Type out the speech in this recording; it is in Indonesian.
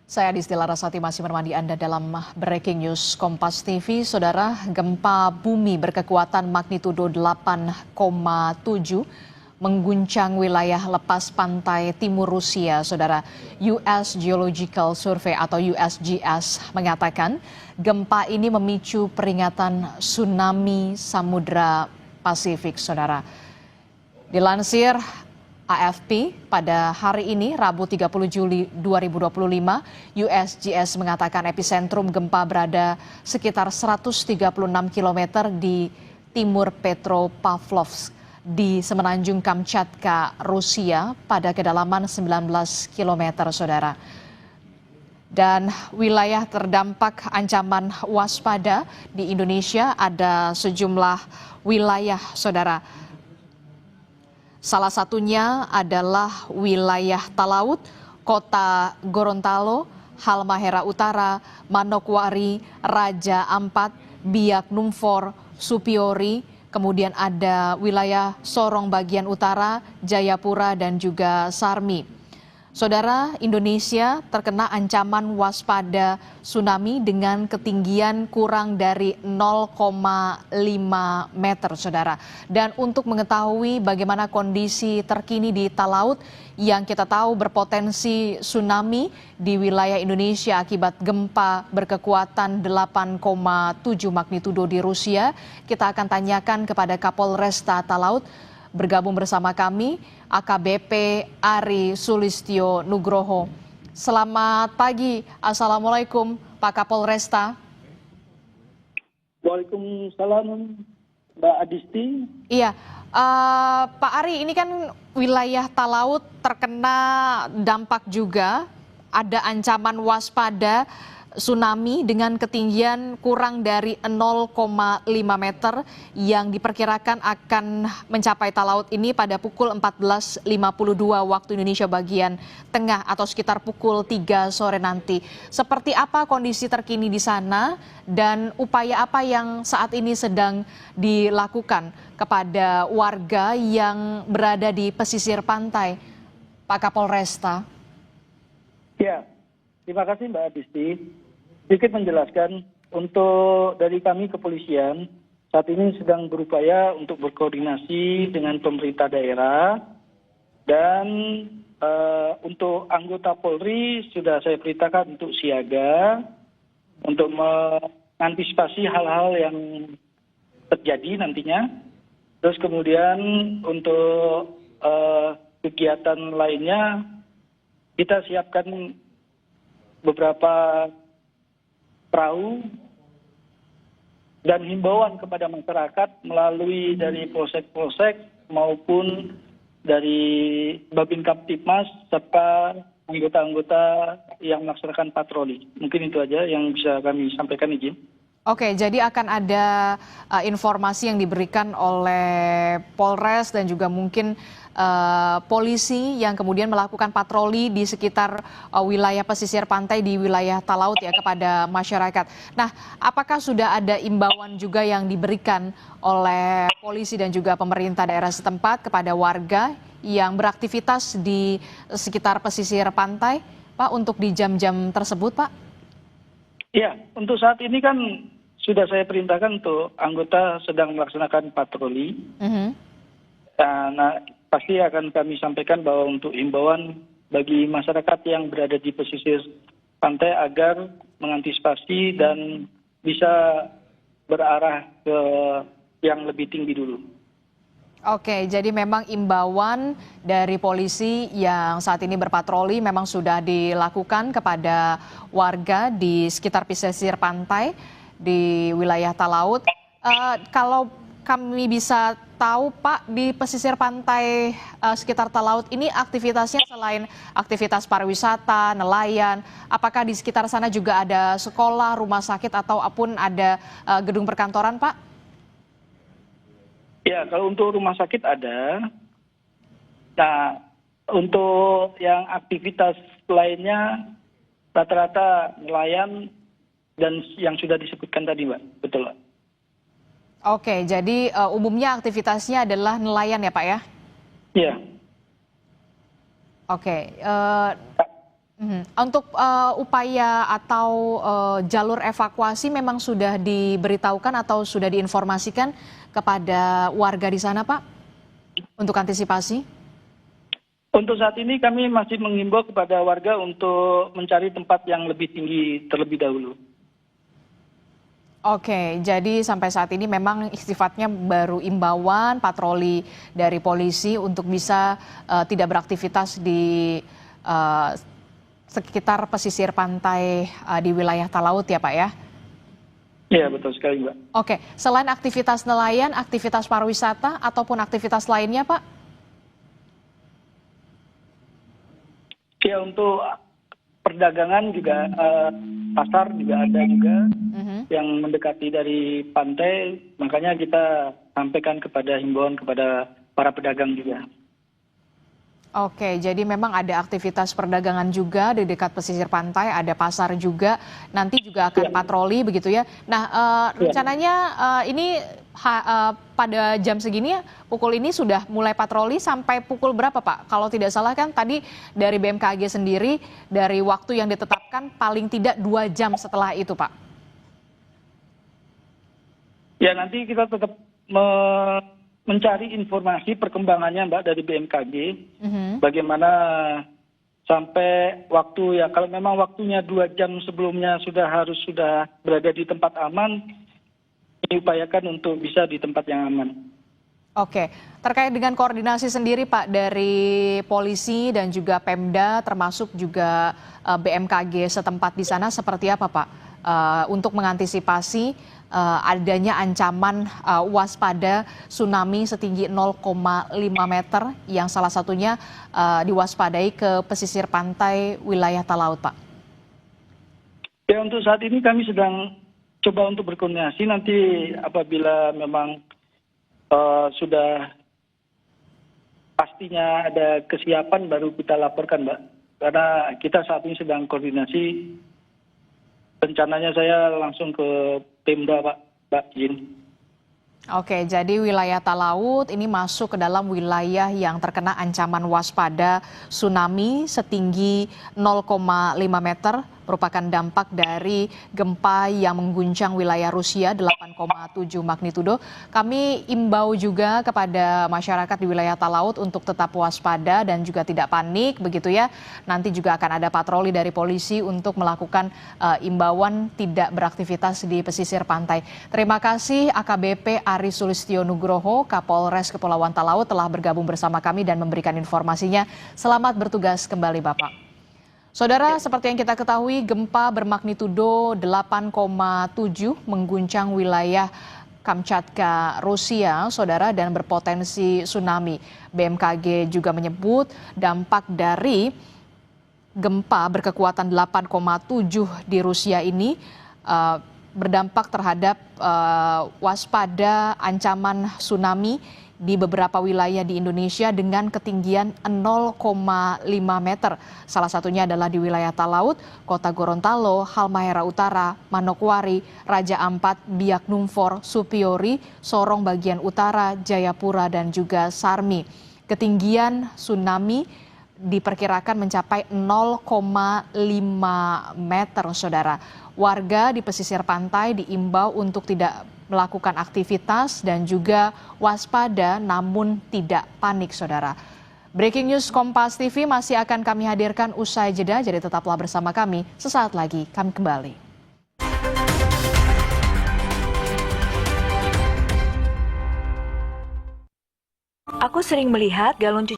Saya Disti Larasati masih menemani Anda dalam Breaking News Kompas TV. Saudara, gempa bumi berkekuatan magnitudo 8,7 mengguncang wilayah lepas pantai timur Rusia. Saudara, US Geological Survey atau USGS mengatakan gempa ini memicu peringatan tsunami Samudra Pasifik. Saudara, dilansir AFP pada hari ini, Rabu 30 Juli 2025, USGS mengatakan epicentrum gempa berada sekitar 136 km di timur Petropavlovsk di semenanjung Kamchatka, Rusia pada kedalaman 19 km, saudara. Dan wilayah terdampak ancaman waspada di Indonesia ada sejumlah wilayah, saudara. Salah satunya adalah wilayah Talaut, Kota Gorontalo, Halmahera Utara, Manokwari, Raja Ampat, Biak Numfor, Supiori, kemudian ada wilayah Sorong bagian utara, Jayapura, dan juga Sarmi. Saudara, Indonesia terkena ancaman waspada tsunami dengan ketinggian kurang dari 0,5 meter, saudara. Dan untuk mengetahui bagaimana kondisi terkini di Talaut yang kita tahu berpotensi tsunami di wilayah Indonesia akibat gempa berkekuatan 8,7 magnitudo di Rusia, kita akan tanyakan kepada Kapolresta Talaut. Bergabung bersama kami AKBP Ari Sulistyo Nugroho. Selamat pagi, Assalamualaikum Pak Kapolresta. Waalaikumsalam Mbak Adisti. Iya, Pak Ari, ini kan wilayah Talaut terkena dampak juga, ada ancaman waspada tsunami dengan ketinggian kurang dari 0,5 meter yang diperkirakan akan mencapai Talaut ini pada pukul 14.52 waktu Indonesia bagian tengah atau sekitar pukul 3 sore nanti. Seperti apa kondisi terkini di sana dan upaya apa yang saat ini sedang dilakukan kepada warga yang berada di pesisir pantai, Pak Kapolresta? Ya, terima kasih Mbak Adisti. Sedikit menjelaskan, untuk dari kami kepolisian saat ini sedang berupaya untuk berkoordinasi dengan pemerintah daerah dan untuk anggota Polri sudah saya perintahkan untuk siaga untuk mengantisipasi hal-hal yang terjadi nantinya. Terus kemudian untuk kegiatan lainnya kita siapkan beberapa perahu dan himbauan kepada masyarakat melalui dari polsek-polsek maupun dari Babin Kamtipmas serta anggota-anggota yang melaksanakan patroli. Mungkin itu aja yang bisa kami sampaikan, izin. Oke, jadi akan ada informasi yang diberikan oleh Polres dan juga mungkin polisi yang kemudian melakukan patroli di sekitar wilayah pesisir pantai di wilayah Talaut ya kepada masyarakat. Nah, apakah sudah ada imbauan juga yang diberikan oleh polisi dan juga pemerintah daerah setempat kepada warga yang beraktivitas di sekitar pesisir pantai, Pak, untuk di jam-jam tersebut, Pak? Ya, untuk saat ini kan sudah saya perintahkan untuk anggota sedang melaksanakan patroli. Nah, pasti akan kami sampaikan bahwa untuk himbauan bagi masyarakat yang berada di pesisir pantai agar mengantisipasi dan bisa berarah ke yang lebih tinggi dulu. Oke, jadi memang imbauan dari polisi yang saat ini berpatroli memang sudah dilakukan kepada warga di sekitar pesisir pantai di wilayah Talaut. Kalau kami bisa tahu, Pak, di pesisir pantai sekitar Talaut ini aktivitasnya selain aktivitas pariwisata, nelayan, apakah di sekitar sana juga ada sekolah, rumah sakit, ataupun ada gedung perkantoran, Pak? Ya, kalau untuk rumah sakit ada. Nah, untuk yang aktivitas lainnya rata-rata nelayan dan yang sudah disebutkan tadi, Mbak. Betul, Mbak. Oke, jadi umumnya aktivitasnya adalah nelayan ya, Pak ya? Iya. Oke, Untuk upaya atau jalur evakuasi memang sudah diberitahukan atau sudah diinformasikan kepada warga di sana, Pak, untuk antisipasi? Untuk saat ini kami masih mengimbau kepada warga untuk mencari tempat yang lebih tinggi terlebih dahulu. Oke, jadi sampai saat ini memang sifatnya baru imbauan patroli dari polisi untuk bisa tidak beraktivitas di eh, sekitar pesisir pantai di wilayah Talaut ya Pak ya? Iya, betul sekali, Mbak. Oke, selain aktivitas nelayan, aktivitas pariwisata ataupun aktivitas lainnya Pak? Ya, untuk perdagangan juga pasar juga ada juga yang mendekati dari pantai, makanya kita sampaikan kepada himbauan kepada para pedagang juga. Oke, jadi memang ada aktivitas perdagangan juga di dekat pesisir pantai, ada pasar juga, nanti juga akan patroli begitu ya. Nah, rencananya ini pada jam segini ya, pukul ini sudah mulai patroli sampai pukul berapa Pak? Kalau tidak salah kan tadi dari BMKG sendiri, dari waktu yang ditetapkan paling tidak 2 jam setelah itu Pak. Ya, nanti kita tetap mencari informasi perkembangannya Mbak dari BMKG, bagaimana sampai waktu ya, kalau memang waktunya 2 jam sebelumnya sudah berada di tempat aman, diupayakan untuk bisa di tempat yang aman. Oke, terkait dengan koordinasi sendiri Pak dari polisi dan juga Pemda termasuk juga BMKG setempat di sana seperti apa Pak untuk mengantisipasi adanya ancaman waspada tsunami setinggi 0,5 meter yang salah satunya diwaspadai ke pesisir pantai wilayah Talaut Pak? Ya, untuk saat ini kami sedang coba untuk berkoordinasi, nanti apabila memang sudah pastinya ada kesiapan baru kita laporkan Mbak, karena kita saat ini sedang koordinasi. Rencananya saya langsung ke Pemda Mbak Jin. Oke, jadi wilayah Talaut ini masuk ke dalam wilayah yang terkena ancaman waspada tsunami setinggi 0,5 meter, merupakan dampak dari gempa yang mengguncang wilayah Rusia 8,7 magnitudo. Kami imbau juga kepada masyarakat di wilayah Talaut untuk tetap waspada dan juga tidak panik begitu ya. Nanti juga akan ada patroli dari polisi untuk melakukan imbauan tidak beraktivitas di pesisir pantai. Terima kasih AKBP Ari Sulistyo Nugroho, Kapolres Kepulauan Talaut telah bergabung bersama kami dan memberikan informasinya. Selamat bertugas kembali Bapak. Saudara, seperti yang kita ketahui, gempa bermagnitudo 8,7 mengguncang wilayah Kamchatka, Rusia, saudara, dan berpotensi tsunami. BMKG juga menyebut dampak dari gempa berkekuatan 8,7 di Rusia ini berdampak terhadap waspada ancaman tsunami di beberapa wilayah di Indonesia dengan ketinggian 0,5 meter. Salah satunya adalah di wilayah Talaut, Kota Gorontalo, Halmahera Utara, Manokwari, Raja Ampat, Biak Numfor, Supiori, Sorong bagian utara, Jayapura, dan juga Sarmi. Ketinggian tsunami diperkirakan mencapai 0,5 meter, saudara. Warga di pesisir pantai diimbau untuk tidak melakukan aktivitas dan juga waspada namun tidak panik, saudara. Breaking News Kompas TV masih akan kami hadirkan usai jeda, jadi tetaplah bersama kami. Sesaat lagi kami kembali. Aku sering melihat galon cuci